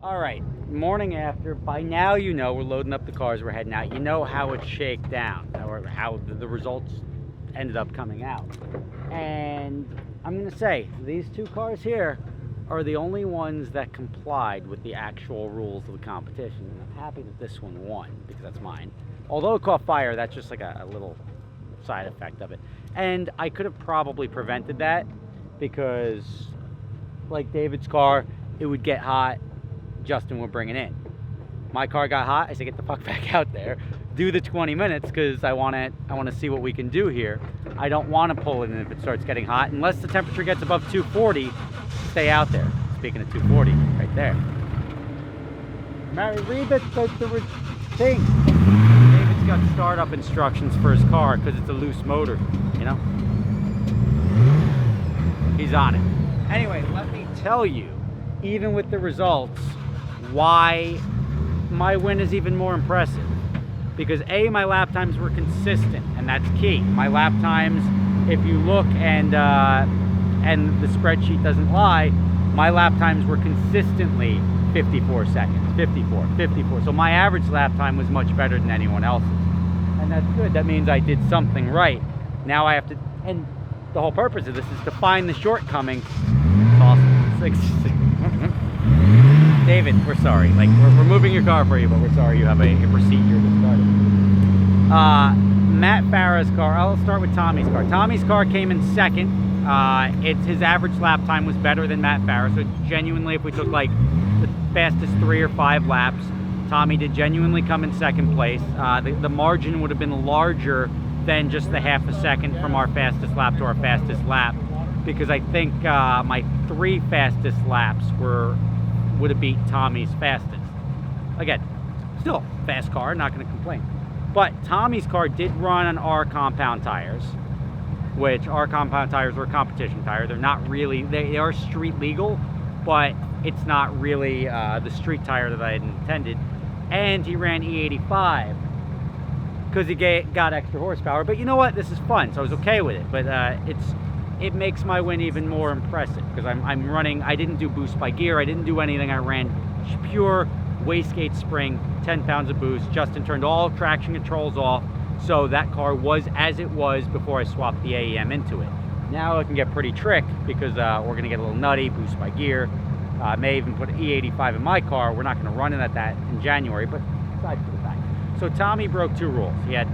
All right, morning after. By now, you know we're loading up the cars. We're heading out. You know how it shaked down, or how the results ended up coming out. And I'm gonna say these two cars here are the only ones that complied with the actual rules of the competition. And I'm happy that this one won because that's mine. Although it caught fire, that's just like a little side effect of it. And I could have probably prevented that because, like David's car, it would get hot. Justin would bring it in. My car got hot. I said, get the fuck back out there. Do the 20 minutes because I want to see what we can do here. I don't want to pull it in if it starts getting hot. Unless the temperature gets above 240, stay out there. Speaking of 240, right there. Mary, read the thing. David's got startup instructions for his car because it's a loose motor, you know? He's on it. Anyway, let me tell you, even with the results, why my win is even more impressive. Because A, my lap times were consistent, and that's key. My lap times, if you look and the spreadsheet doesn't lie, my lap times were consistently 54 seconds, 54. So my average lap time was much better than anyone else's. And that's good. That means I did something right. Now I have to, and the whole purpose of this is to find the shortcomings. It's awesome. David, we're sorry. Like, we're moving your car for you, but we're sorry you have a procedure to start it. Matt Farah's car. I'll start with Tommy's car. Tommy's car came in second. His average lap time was better than Matt Farah. So genuinely, if we took like the fastest 3 or 5 laps, Tommy did genuinely come in second place. The margin would have been larger than just the half a second from our fastest lap to our fastest lap, because I think my 3 fastest laps would have beat Tommy's fastest. Again, still fast car, not going to complain. But Tommy's car did run on our compound tires, which our compound tires were competition tire. They're not really, they are street legal, but it's not really the street tire that I had intended. And he ran E85 because he got extra horsepower. But you know what? This is fun, so I was okay with it. But it makes my win even more impressive because I'm running. I didn't do boost by gear. I didn't do anything. I ran pure wastegate spring, 10 pounds of boost. Justin turned all traction controls off, so that car was as it was before I swapped the AEM into it. Now it can get pretty trick because we're going to get a little nutty, boost by gear. I may even put E85 in my car. We're not going to run it at that in January, but aside from the fact. So Tommy broke 2 rules. He had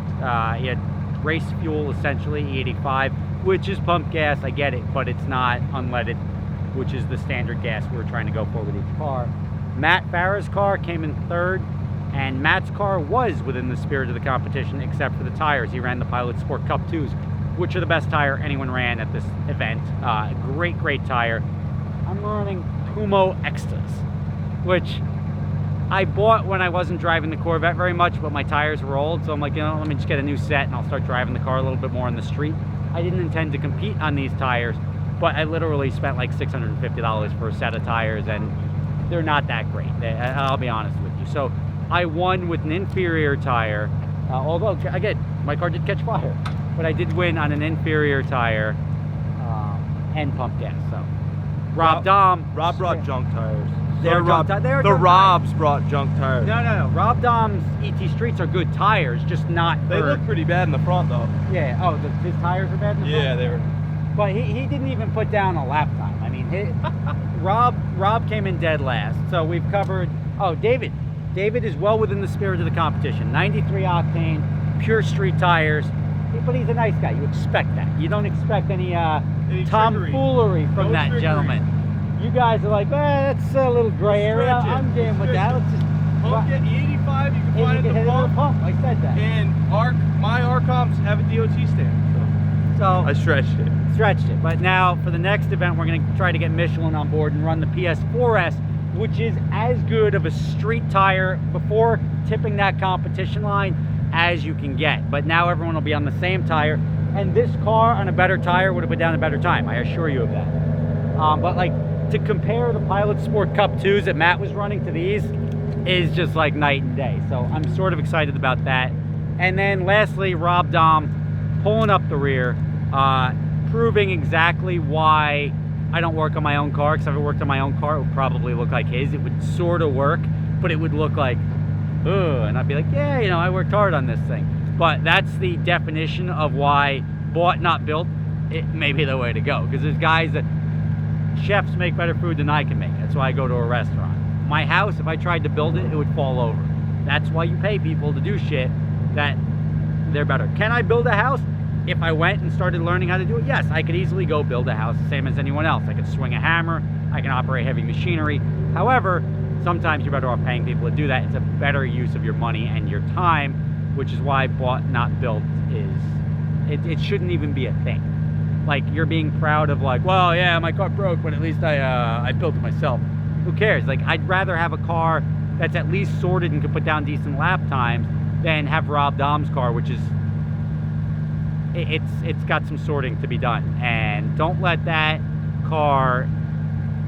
race fuel, essentially, E85, which is pump gas. I get it, but it's not unleaded, which is the standard gas we're trying to go for with each car. Matt Farah's car came in third, and Matt's car was within the spirit of the competition, except for the tires. He ran the Pilot Sport Cup 2s, which are the best tire anyone ran at this event. Great tire. I'm running Humo Extras, which I bought when I wasn't driving the Corvette very much, but my tires were old, so I'm like, you know, let me just get a new set and I'll start driving the car a little bit more on the street. I didn't intend to compete on these tires, but I literally spent like $650 for a set of tires, and they're not that great. I'll be honest with you. So I won with an inferior tire, although, again, my car did catch fire, but I did win on an inferior tire and pump gas. So Rob brought junk tires. The Robs brought junk tires. No. Rob Dahm's ET Streets are good tires, just not. They look pretty bad in the front, though. Yeah. Oh, his tires are bad in the front? Yeah, they were. But he didn't even put down a lap time. I mean, Rob came in dead last. So we've covered. Oh, David is well within the spirit of the competition. 93 octane, pure street tires. But he's a nice guy. You expect that. You don't expect any tomfoolery from that trickery. Gentleman. You guys are like, that's a little gray area. I'm game with that. Let's just pump get E85. You can find it at the pump. I said that. And my R-Comps have a DOT stamp. So I stretched it. But now for the next event, we're going to try to get Michelin on board and run the PS4S, which is as good of a street tire before tipping that competition line as you can get. But now everyone will be on the same tire, and this car on a better tire would have put down a better time. I assure you of that. But like, to compare the Pilot Sport Cup 2s that Matt was running to these is just like night and day. So I'm sort of excited about that. And then lastly, Rob Dahm pulling up the rear, proving exactly why I don't work on my own car, because if I worked on my own car, it would probably look like his. It would sort of work, but it would look like, ugh, and I'd be like, yeah, you know, I worked hard on this thing. But that's the definition of why bought, not built, it may be the way to go. Because there's guys that, chefs make better food than I can make. That's why I go to a restaurant. My house, if I tried to build it, it would fall over. That's why you pay people to do shit that they're better. Can I build a house? If I went and started learning how to do it, yes, I could easily go build a house the same as anyone else. I could swing a hammer, I can operate heavy machinery. However, sometimes you're better off paying people to do that. It's a better use of your money and your time, which is why bought, not built is, it shouldn't even be a thing. Like, you're being proud of like, well, yeah, my car broke, but at least I built it myself. Who cares? Like, I'd rather have a car that's at least sorted and can put down decent lap times than have Rob Dahm's car, which is, it's got some sorting to be done. And don't let that car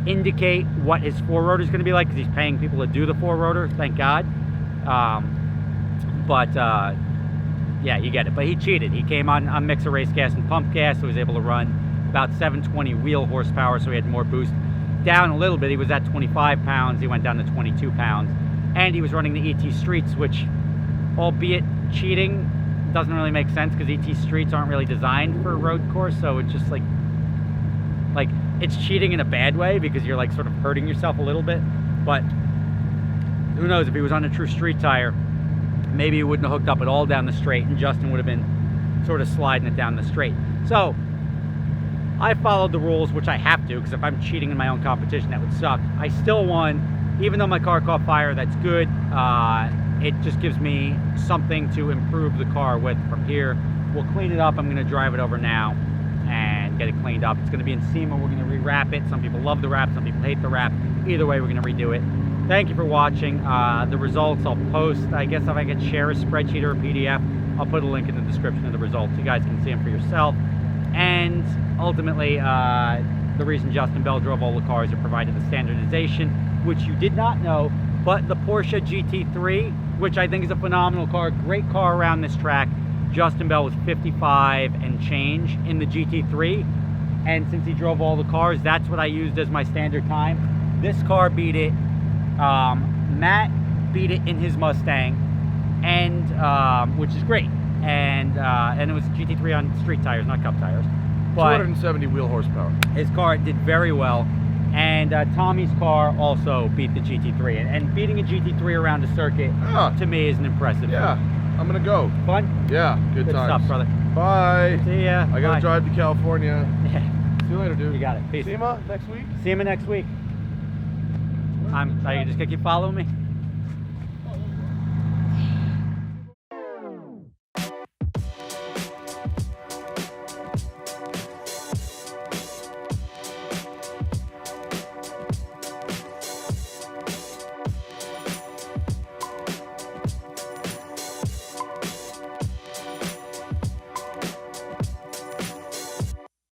indicate what his four-rotor is going to be like, because he's paying people to do the four-rotor, thank God. Yeah, you get it. But he cheated. He came on mixer race gas and pump gas, so he was able to run about 720 wheel horsepower, so he had more boost. Down a little bit, he was at 25 pounds, he went down to 22 pounds. And he was running the ET Streets, which, albeit cheating, doesn't really make sense, because ET Streets aren't really designed for a road course, so it's just like it's cheating in a bad way, because you're like sort of hurting yourself a little bit. But who knows, if he was on a true street tire, maybe he wouldn't have hooked up at all down the straight, and Justin would have been sort of sliding it down the straight. So I followed the rules, which I have to, because if I'm cheating in my own competition, that would suck. I still won, even though my car caught fire. That's good. It just gives me something to improve the car with from here. We'll clean it up. I'm going to drive it over now and get it cleaned up. It's going to be in SEMA. We're going to rewrap it. Some people love the wrap, some people hate the wrap. Either way, we're going to redo it. Thank you for watching. The results I'll post. I guess if I can share a spreadsheet or a PDF, I'll put a link in the description of the results. You guys can see them for yourself. And ultimately, the reason Justin Bell drove all the cars that provided the standardization, which you did not know, but the Porsche GT3, which I think is a phenomenal car, great car around this track. Justin Bell was 55 and change in the GT3, and since he drove all the cars, that's what I used as my standard time. This car beat it. Matt beat it in his Mustang, and which is great. And it was GT3 on street tires, not cup tires. But 270 wheel horsepower. his car did very well. And Tommy's car also beat the GT3. And beating a GT3 around a circuit, to me, is an impressive Yeah, feat. I'm going to go. Fun? Yeah, good Good times. stuff, brother. Bye. See ya. I got Bye. to drive to California. Yeah, See you later, dude. you got it. Peace. SEMA next week? See you next week. Are you just going to keep following me?